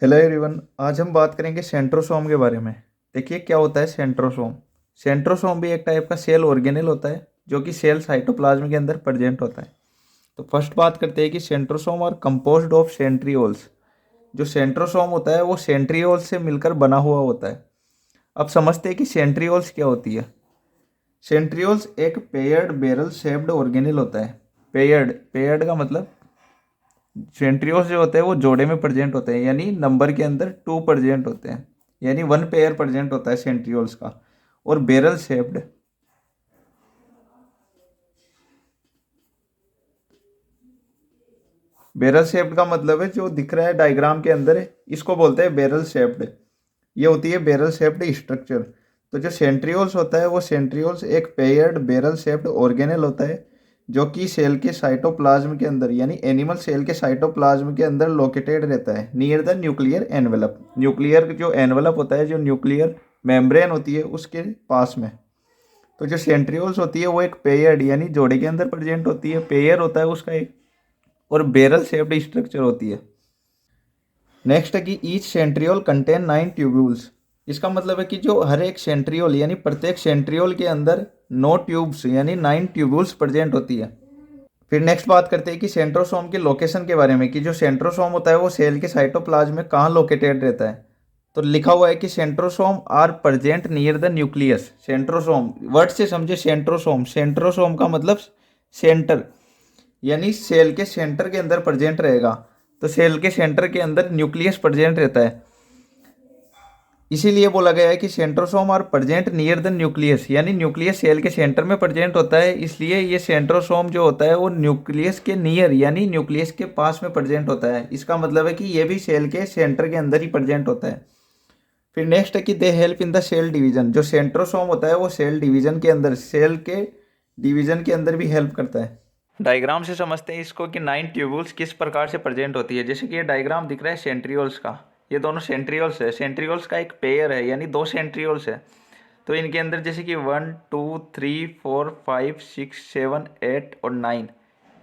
Hello everyone. आज हम बात करेंगे सेंट्रोसोम के बारे में। देखिए क्या होता है सेंट्रोसोम। सेंट्रोसोम भी एक टाइप का सेल ऑर्गेनेल होता है जो कि सेल साइटोप्लाज्म के अंदर प्रेजेंट होता है। तो फर्स्ट बात करते हैं कि सेंट्रोसोम और कंपोज्ड ऑफ सेंट्रियोल्स। जो सेंट्रोसोम होता है वो सेंट्रियोल्स से मिलकर बना हुआ होता है। अब समझते हैं कि सेंट्रियोल्स क्या होती है। सेंट्रियोल्स एक पेयर्ड बैरल शेप्ड ऑर्गेनेल होता है। पेयर्ड पेयर्ड का मतलब सेंट्रियोल्स जो होते हैं वो जोड़े में प्रेजेंट होते हैं, यानी नंबर के अंदर 2 प्रेजेंट होते हैं, यानी 1 पेयर प्रेजेंट होता है सेंट्रियोल्स का। और बैरल शेप्ड। बैरल शेप्ड का मतलब है जो दिख रहा है डायग्राम के अंदर है, इसको बोलते हैं बैरल शेप्ड। ये होती है बैरल शेप्ड स्ट्रक्चर। तो जो सेंट्रियोल्स होता है वो सेंट्रियोल्स एक पेयर्ड बैरल शेप्ड ऑर्गेनेल होता है जो कि सेल के साइटोप्लाज्म के अंदर यानी एनिमल सेल के साइटोप्लाज्म के अंदर लोकेटेड रहता है near the nuclear envelope. Nuclear जो एनवेलप होता है, जो न्यूक्लियर मेम्ब्रेन होती है उसके पास में। तो जो सेंट्रियोल्स होती है वो एक पेयर्ड यानी जोड़े के अंदर प्रेजेंट होती है, पेयर होता है उसका एक, और बैरल शेप्ड स्ट्रक्चर होती है। नेक्स्ट है कि ईच सेंट्रियोल कंटेन 9 ट्यूब्यूल्स। इसका मतलब है कि जो हर एक सेंट्रियोल यानी प्रत्येक सेंट्रियोल के अंदर 9 ट्यूब्स यानी 9 ट्यूब्यूल्स प्रेजेंट होती है। फिर नेक्स्ट बात करते हैं कि सेंट्रोसोम के लोकेशन के बारे में, कि जो सेंट्रोसोम होता है वो सेल के साइटोप्लाज्म में कहाँ लोकेटेड रहता है। तो लिखा हुआ है कि centrosome are present near the nucleus. Centrosome word से समझे। सेंट्रोसोम, सेंट्रोसोम का मतलब सेंटर, यानी सेल के सेंटर के अंदर प्रेजेंट रहेगा। तो सेल के सेंटर के अंदर न्यूक्लियस प्रेजेंट रहता है, इसीलिए बोला गया है कि centrosome are present near the nucleus, यानी न्यूक्लियस सेल के सेंटर में प्रेजेंट होता है, इसलिए ये सेंट्रोसोम जो होता है वो न्यूक्लियस के नियर यानी न्यूक्लियस के पास में प्रेजेंट होता है। इसका मतलब है कि ये भी सेल के सेंटर के अंदर ही प्रेजेंट होता है। फिर नेक्स्ट है कि they help in the cell division. जो सेंट्रोसोम होता है वो सेल डिवीजन के अंदर, सेल के डिवीजन के अंदर भी हेल्प करता है। डायग्राम से समझते हैं इसको कि 9 ट्यूब्यूल्स किस प्रकार से प्रेजेंट होती है। जैसे कि ये डायग्राम दिख रहा है सेंट्रियोल्स का, ये दोनों सेंट्रियोल्स है। सेंट्रियोल्स का एक पेयर है यानी 2 सेंट्रियोल्स है। तो इनके अंदर जैसे कि 1 2 3 4 5 6 7 8 और 9,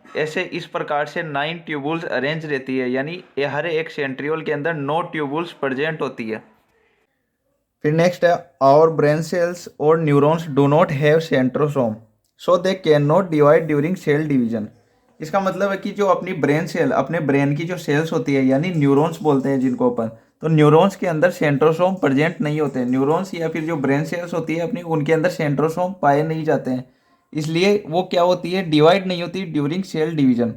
ऐसे इस प्रकार से 9 ट्यूबुल्स अरेंज रहती है, यानी ये हर एक सेंट्रियोल के अंदर 9 ट्यूबुल्स प्रेजेंट होती है। फिर नेक्स्ट है आवर ब्रेन सेल्स और neurons do not have centrosome so they can not divide during cell division. इसका मतलब है कि जो अपनी ब्रेन सेल, अपने ब्रेन की जो सेल्स होती है यानी न्यूरॉन्स बोलते हैं जिनको अपन, तो न्यूरॉन्स के अंदर सेंट्रोसोम प्रेजेंट नहीं होते। न्यूरॉन्स या फिर जो ब्रेन सेल्स होती है अपनी, उनके अंदर सेंट्रोसोम पाए नहीं जाते हैं, इसलिए वो क्या होती है, डिवाइड नहीं होती ड्यूरिंग सेल डिवीजन।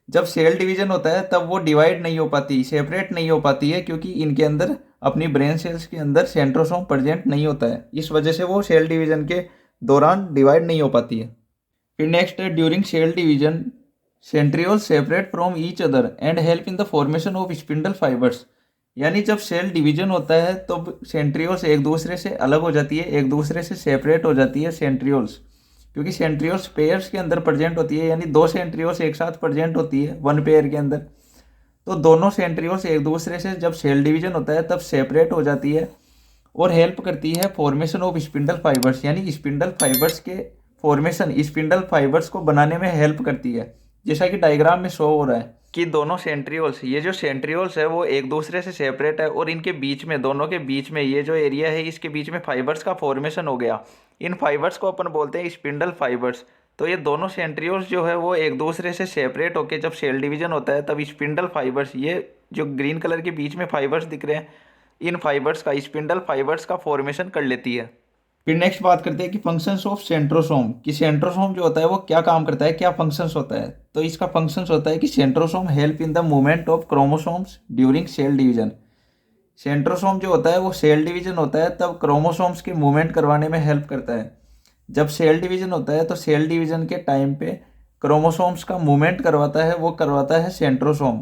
जब सेल डिवीजन होता है तब वो डिवाइड नहीं हो पाती, सेपरेट नहीं हो पाती है, क्योंकि इनके अंदर अपनी ब्रेन सेल्स के अंदर सेंट्रोसोम प्रेजेंट नहीं होता है, इस वजह से वो सेल डिवीजन के दौरान डिवाइड नहीं हो पाती है। फिर नेक्स्ट है during cell division centriole separate from each other and help in the formation of spindle fibres. यानी जब सेल डिवीजन होता है तब सेंट्रियोल्स एक दूसरे से अलग हो जाती है, एक दूसरे से सेपरेट हो जाती है सेंट्रियोल्स, क्योंकि सेंट्रियोल्स पेयर्स के अंदर प्रेजेंट होती है, यानी 2 सेंट्रियोल्स एक साथ प्रेजेंट होती है 1 पेयर के अंदर। तो दोनों सेंट्रियोल्स एक दूसरे से जब सेल डिवीजन होता है तब सेपरेट हो जाती है और हेल्प करती है फॉर्मेशन ऑफ स्पिंडल फाइबर्स, यानी स्पिंडल फाइबर्स के फॉर्मेशन, स्पिंडल फाइबर्स को बनाने में हेल्प करती है, जैसा कि डायग्राम में शो हो रहा है कि दोनों सेंट्रियोल्स, ये जो सेंट्रियोल्स है वो एक दूसरे से सेपरेट है और इनके बीच में, दोनों के बीच में ये जो एरिया है इसके बीच में फाइबर्स का फॉर्मेशन हो गया। इन फाइबर्स को अपन बोलते हैं स्पिंडल फाइबर्स। तो ये दोनों सेंट्रियोल्स जो है वो एक दूसरे से सेपरेट होकर जब सेल डिवीजन होता है तब स्पिंडल फाइबर्स, ये जो ग्रीन कलर के बीच में फाइबर्स दिख रहे हैं, इन फाइबर्स का, स्पिंडल फाइबर्स का फॉर्मेशन कर लेती है। फिर नेक्स्ट बात करते हैं कि फंक्शंस ऑफ सेंट्रोसोम, कि सेंट्रोसोम जो होता है वो क्या काम करता है, क्या फंक्शंस होता है। तो इसका फंक्शंस होता है कि centrosome help in the movement of chromosomes during cell division. Centrosome जो होता है वो सेल डिवीजन होता है तब क्रोमोसोम्स के मूवमेंट करवाने में हेल्प करता है। जब सेल डिवीजन होता है तो सेल डिवीजन के टाइम पे क्रोमोसोम्स का मूवमेंट करवाता है, वो करवाता है सेंट्रोसोम।